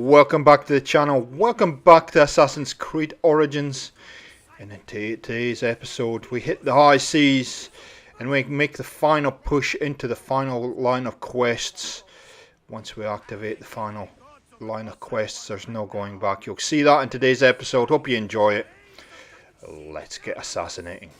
Welcome back to the channel. Welcome back to Assassin's Creed Origins. And in today's episode, we hit the high seas and we make the final push into the final line of quests. Once we activate the final line of quests, there's no going back. You'll see that in today's episode. Hope you enjoy it. Let's get assassinating.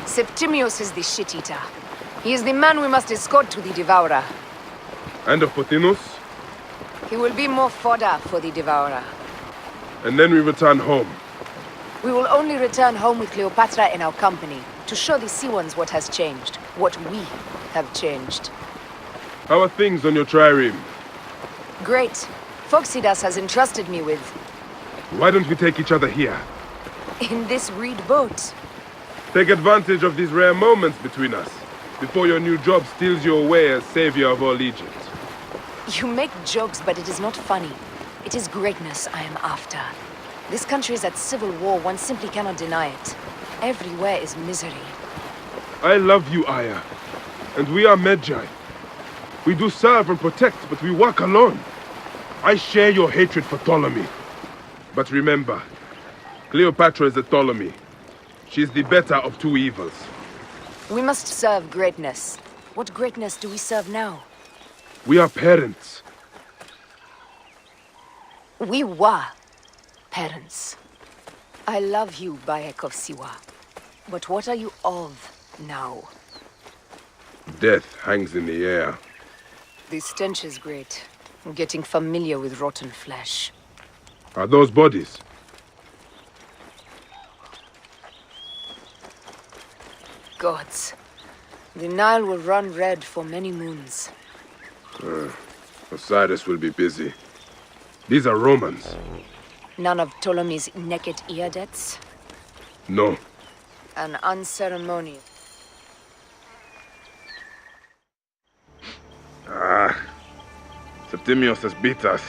Septimius is the shit-eater. He is the man we must escort to the Devourer. And of Pothinus? He will be more fodder for the Devourer. And then we return home. We will only return home with Cleopatra in our company, to show the Sea Ones what has changed, what we have changed. How are things on your trireme? Great. Phoxidas has entrusted me with... Why don't we take each other here? in this reed boat. Take advantage of these rare moments between us, before your new job steals you away as savior of all Egypt. You make jokes, but it is not funny. It is greatness I am after. This country is at civil war, one simply cannot deny it. Everywhere is misery. I love you, Aya. And we are Medjay. We do serve and protect, but we work alone. I share your hatred for Ptolemy. But remember, Cleopatra is a Ptolemy. She is the better of two evils. We must serve greatness. What greatness do we serve now? We are parents. We were parents. I love you, Bayek of Siwa. But what are you of now? Death hangs in the air. The stench is great. I'm getting familiar with rotten flesh. Are those bodies? Gods. The Nile will run red for many moons. Osiris will be busy. These are Romans. None of Ptolemy's naked eardets? No. An unceremonious. Septimius has beat us.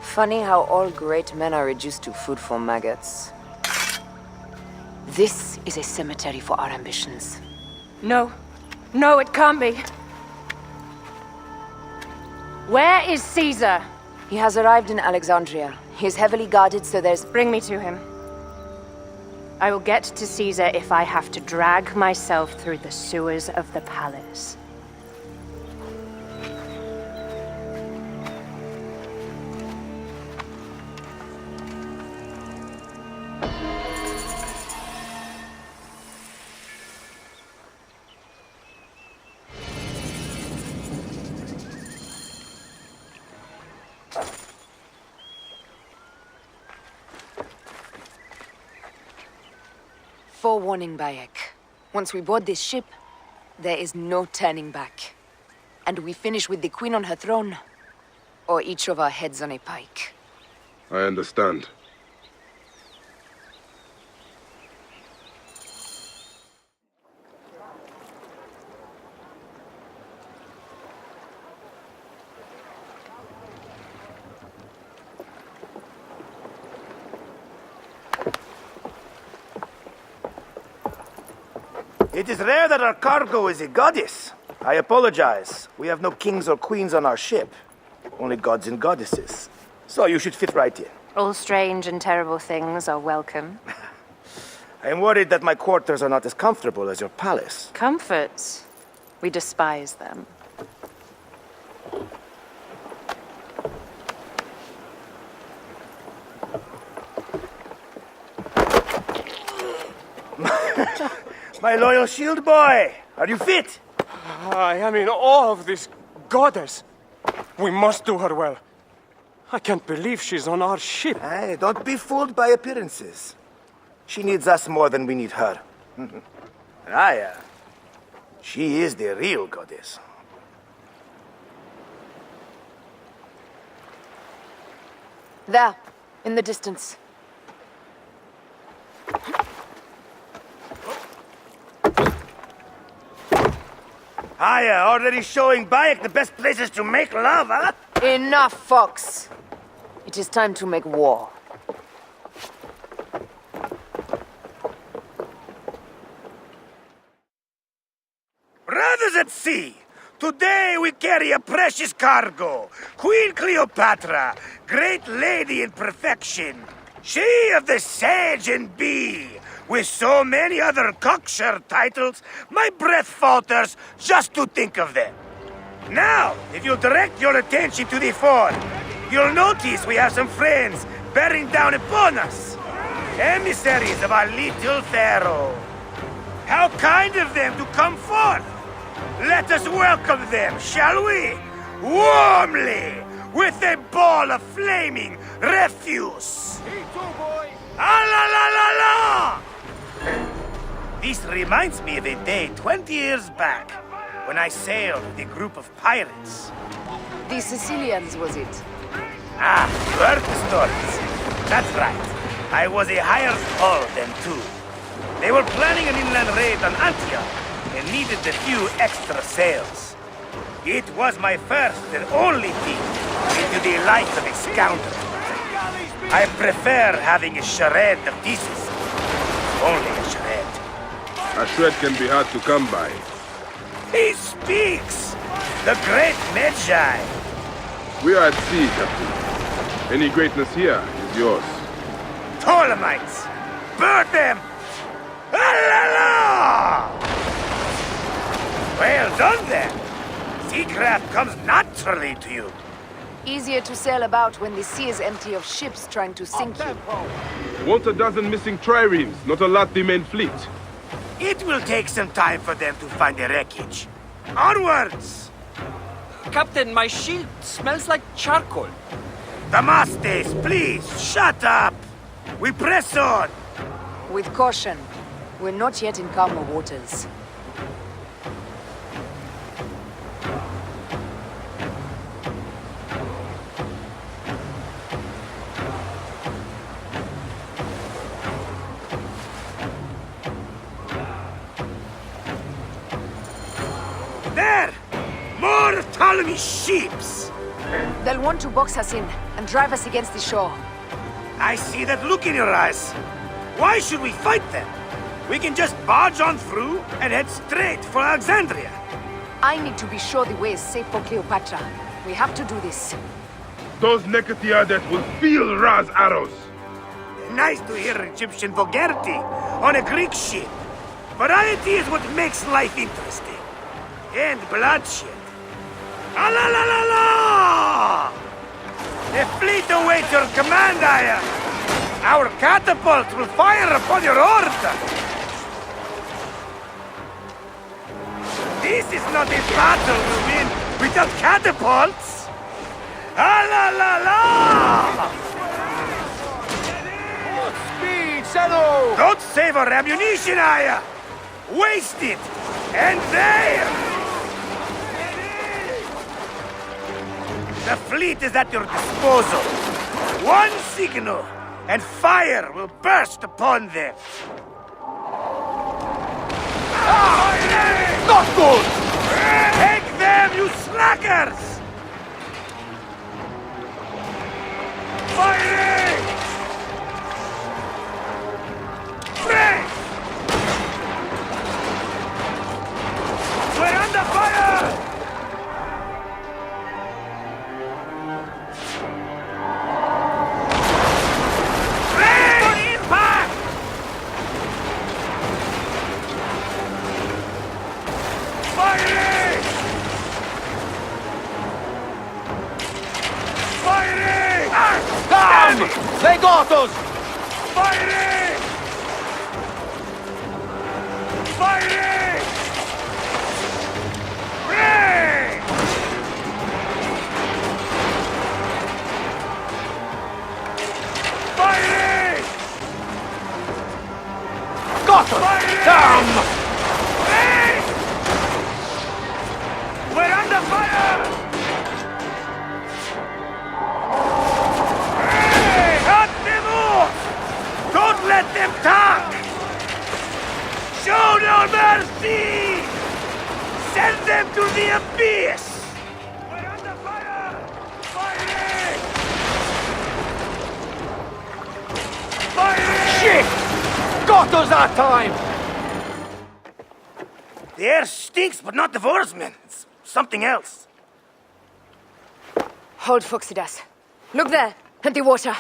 Funny how all great men are reduced to food for maggots. This is a cemetery for our ambitions. No. No, it can't be. Where is Caesar? He has arrived in Alexandria. He is heavily guarded, so there's... Bring me to him. I will get to Caesar if I have to drag myself through the sewers of the palace. Forewarning, Bayek. Once we board this ship, there is no turning back. And we finish with the Queen on her throne, or each of our heads on a pike. I understand. It is rare that our cargo is a goddess. I apologize. We have no kings or queens on our ship. Only gods and goddesses. So you should fit right in. All strange and terrible things are welcome. I am worried that my quarters are not as comfortable as your palace. Comforts. We despise them. My loyal shield boy! Are you fit? I am in awe of this goddess. We must do her well. I can't believe she's on our ship. Hey, don't be fooled by appearances. She needs us more than we need her. Aya. She is the real goddess. There, in the distance. Aya, already showing Bayek the best places to make love, huh? Enough, Fox. It is time to make war. Brothers at sea, today we carry a precious cargo. Queen Cleopatra, great lady in perfection. She of the Sage and Bee. With so many other cocksure titles, my breath falters just to think of them. Now, if you'll direct your attention to the fort, you'll notice we have some friends bearing down upon us. Emissaries of our little pharaoh. How kind of them to come forth! Let us welcome them, shall we? Warmly, with a ball of flaming refuse. Ah la la la la! This reminds me of a day 20 years back, when I sailed with a group of pirates. The Sicilians, was it? Ah, you heard the stories. That's right. I was a hired hull then too. They were planning an inland raid on Antioch and needed a few extra sails. It was my first and only peek into the life of a scoundrel. I prefer having a charade of decency. Only a charade. A shred can be hard to come by. He speaks! The great Medjay! We are at sea, Captain. Any greatness here is yours. Ptolemites! Burn them! Ah la la! Well done then! Seacraft comes naturally to you. Easier to sail about when the sea is empty of ships trying to sink you. Want a dozen missing triremes, not a lot the main fleet. It will take some time for them to find the wreckage. Onwards! Captain, my shield smells like charcoal. Damastes, please, shut up! We press on! With caution. We're not yet in calmer waters. There! More Ptolemy ships! They'll want to box us in and drive us against the shore. I see that look in your eyes. Why should we fight them? We can just barge on through and head straight for Alexandria. I need to be sure the way is safe for Cleopatra. We have to do this. Those Nekatiades will feel Ra's arrows. Nice to hear Egyptian vulgarity on a Greek ship. Variety is what makes life interesting. And bloodshed. Ah la la la la! The fleet awaits your command, Aya. Our catapults will fire upon your order. This is not a battle to win without catapults. Ah la la la! Speed, Shadow! Don't save our ammunition, Aya! Waste it! And there! The fleet is at your disposal. One signal, and fire will burst upon them. Not good! Take them, you slackers! Firing! Fresh! We're under fire! They got us! Fighting! Fighting! Ring! Fighting! Got us! Fighting! Damn! no mercy! Send them to the abyss! We're under fire! Firing! Firing! Shit! Got us that time! The air stinks, but not the Vorsman. It's something else. Hold, Phoxidas. Look there, at the water.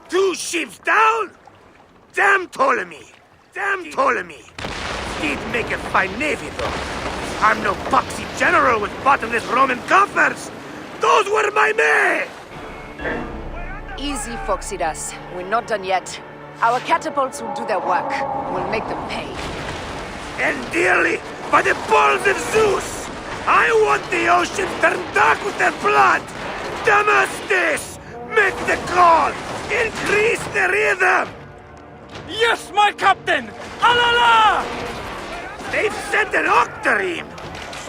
Two ships down? Damn Ptolemy! Damn Ptolemy! He'd make a fine navy, though. I'm no poxy general with bottomless Roman coffers! Those were my men! Easy, Phoxidas. We're not done yet. Our catapults will do their work. We'll make them pay. And dearly, by the balls of Zeus! I want the ocean turned dark with their blood! Damastes! Make the call! Increase the rhythm! Yes, my captain! Alala! They've sent an octarine!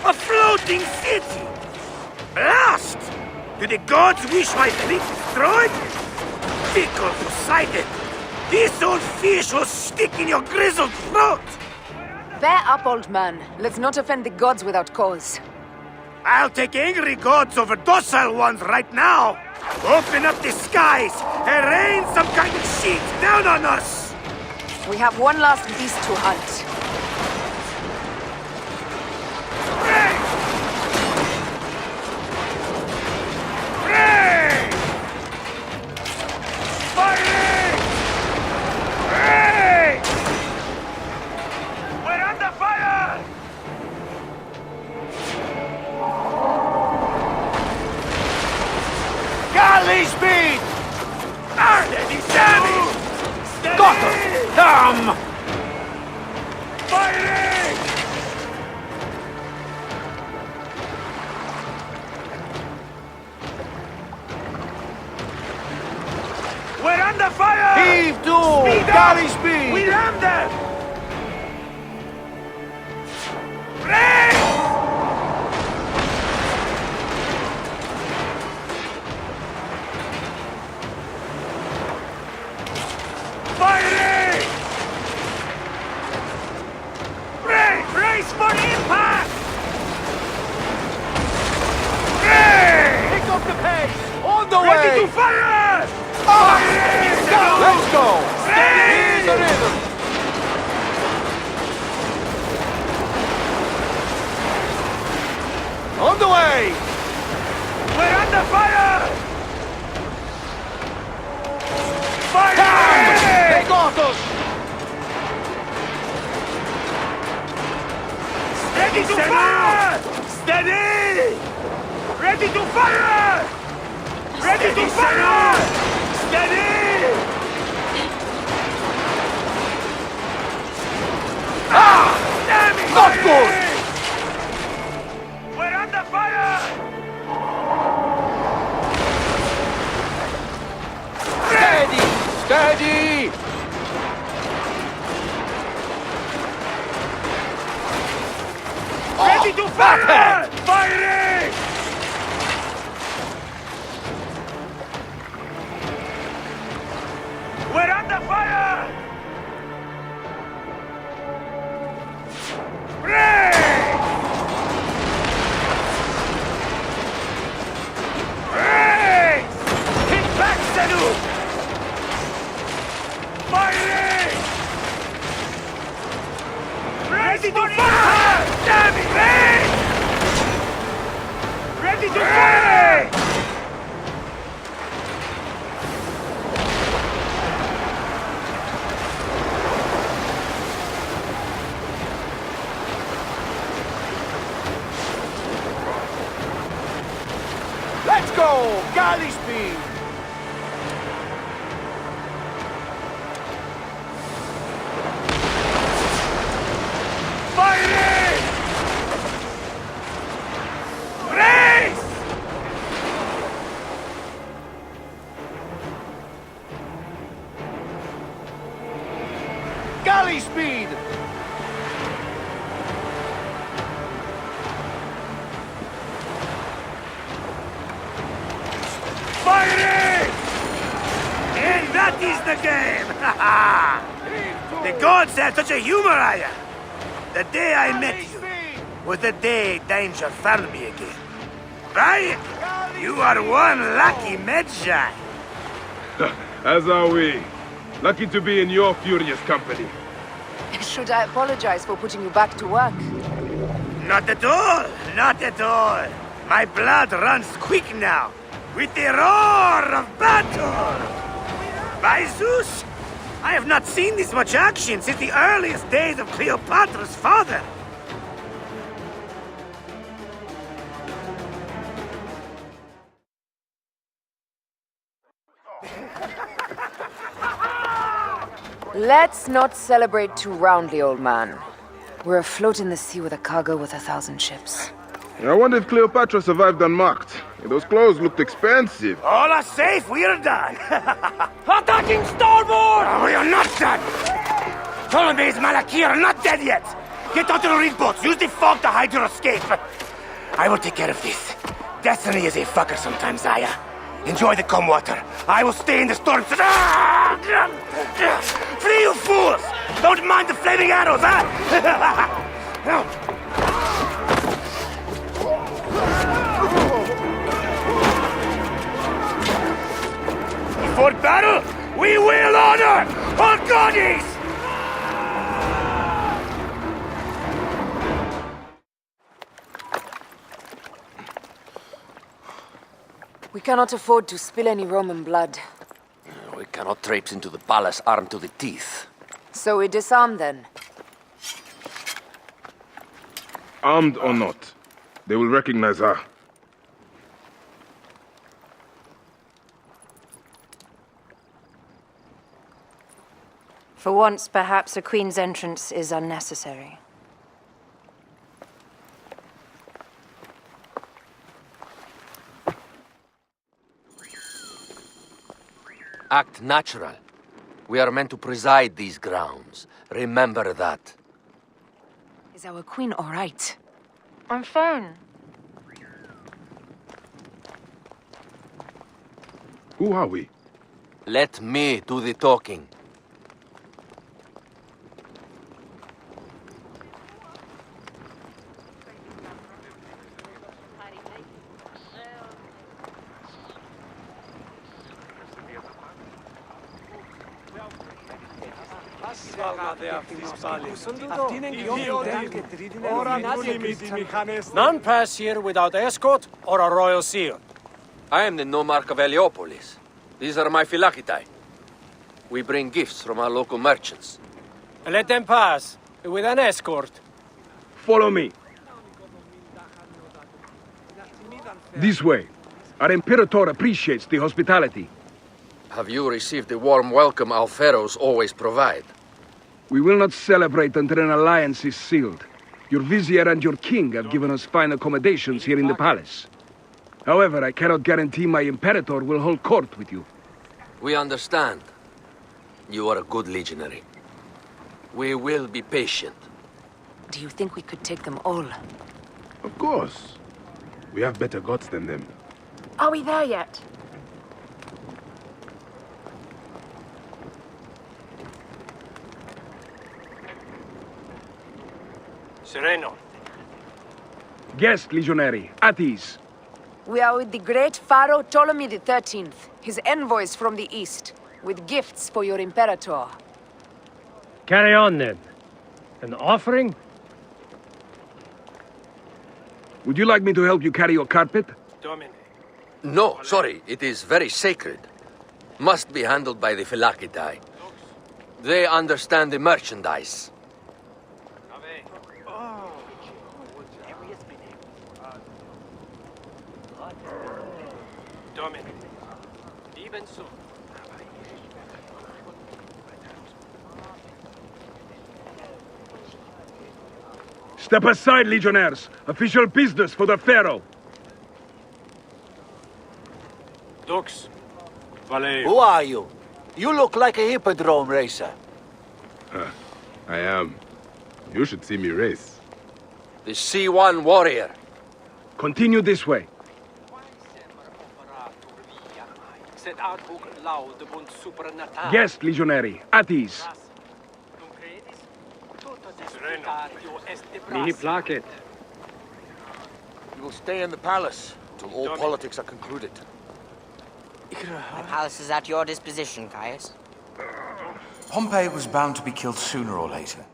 A floating city! Blast! Do the gods wish my fleet destroyed? Fickle Poseidon! This old fish will stick in your grizzled throat! Bear up, old man. Let's not offend the gods without cause. I'll take angry gods over docile ones right now! Open up the skies and rain some kind of shit down on us! We have one last beast to hunt. Rain! Rain! Firing! Rain! We're under fire! Galley speed! Steady, Sammy! Steady! Got us! Damn! Firing! We're under fire! Heave to! Speed up! Galley speed! We ram them! Race! Firing! Brace for impact! Race! Pick up the pace! On the Ready way! to fire! Let's go! Steady! Here's the rhythm! On the way! We're under fire! Fire! They got us! Ready to fire! Steady! Ready to fire! Ready to fire! Steady! Ah! Damn it! Not good! We're under fire! Steady! Steady! Ready to fire! Firing! We're under fire! Race! Race! Hit back, Sanu! Firing! Ready to fire! Damn it! Race! Ready to fire! Let's go! Galley speed! Firing! Race! Galley speed! That is the game! The gods have such a humor, Aya. The day I met you was the day danger found me again. Right? You are one lucky Medjay. As are we. Lucky to be in your furious company. Should I apologize for putting you back to work? Not at all, not at all. My blood runs quick now, with the roar of battle. By Zeus, I have not seen this much action since the earliest days of Cleopatra's father. Let's not celebrate too roundly, old man. We're afloat in the sea with a cargo worth 1,000 ships. I wonder if Cleopatra survived unmarked. Those clothes looked expensive. All are safe, we are done. Attacking starboard! Oh, we are not done. Ptolemy's Malaki are not dead yet. Get onto the reed boats, use the fog to hide your escape. I will take care of this. Destiny is a fucker sometimes, Aya. Enjoy the calm water. I will stay in the storm. Flee, you fools! Don't mind the flaming arrows, huh? Before battle, we will honor our goddess! We cannot afford to spill any Roman blood. We cannot traipse into the palace armed to the teeth. So we disarm then. Armed or not, they will recognize her. For once, perhaps a queen's entrance is unnecessary. Act natural. We are meant to preside these grounds. Remember that. Is our queen all right? I'm fine. Who are we? Let me do the talking. None pass here without escort or a royal seal. I am the nomarch of Heliopolis. These are my Phylakitae. We bring gifts from our local merchants. Let them pass, with an escort. Follow me. This way. Our Imperator appreciates the hospitality. Have you received the warm welcome our pharaohs always provide? We will not celebrate until an alliance is sealed. Your vizier and your king have given us fine accommodations here in the palace. However, I cannot guarantee my Imperator will hold court with you. We understand. You are a good legionary. We will be patient. Do you think we could take them all? Of course. We have better gods than them. Are we there yet? Sereno. Guest, legionary, at ease. We are with the great Pharaoh Ptolemy XIII, his envoys from the east, with gifts for your Imperator. Carry on then. An offering? Would you like me to help you carry your carpet? Domine. No, sorry. It is very sacred. Must be handled by the Phylakitae. They understand the merchandise. Domine. Even so. Step aside, legionnaires. Official business for the Pharaoh. Dux. Valeu. Who are you? You look like a hippodrome racer. I am. You should see me race. The C1 warrior. Guest legionary, at ease. Mihi placet. You will stay in the palace till all politics are concluded. The palace is at your disposition, Caius. Pompey was bound to be killed sooner or later.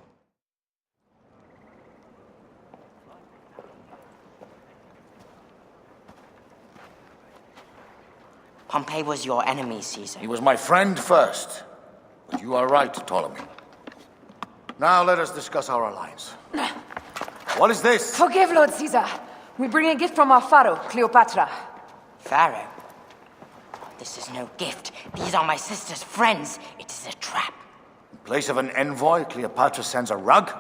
Pompey was your enemy, Caesar. He was my friend first. But you are right, Ptolemy. Now let us discuss our alliance. What is this? Forgive, Lord Caesar. We bring a gift from our pharaoh, Cleopatra. Pharaoh? This is no gift. These are my sister's friends. It is a trap. In place of an envoy, Cleopatra sends a rug?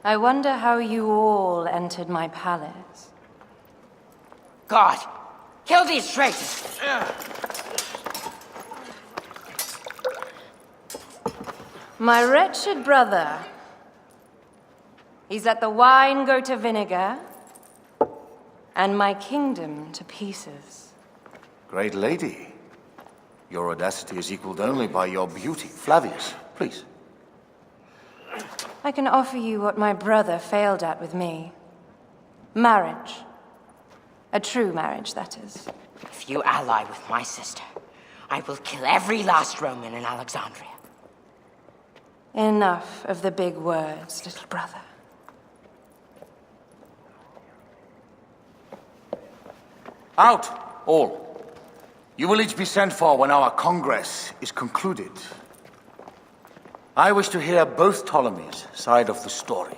I wonder how you all entered my palace. God, kill these traitors! My wretched brother. He's let the wine go to vinegar, and my kingdom to pieces. Great lady. Your audacity is equaled only by your beauty. Flavius, please. I can offer you what my brother failed at with me. Marriage. A true marriage, that is. If you ally with my sister, I will kill every last Roman in Alexandria. Enough of the big words, little brother. Out, all. You will each be sent for when our congress is concluded. I wish to hear both Ptolemies' side of the story.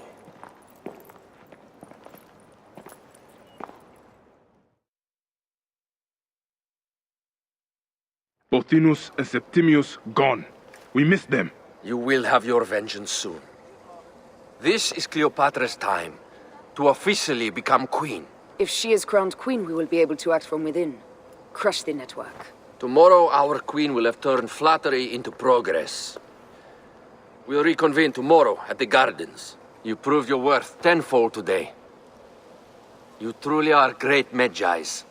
Pothinus and Septimius gone. We missed them. You will have your vengeance soon. This is Cleopatra's time to officially become queen. If she is crowned queen, we will be able to act from within. Crush the network. Tomorrow, our queen will have turned flattery into progress. We'll reconvene tomorrow at the gardens. You proved your worth tenfold today. You truly are great Medjais.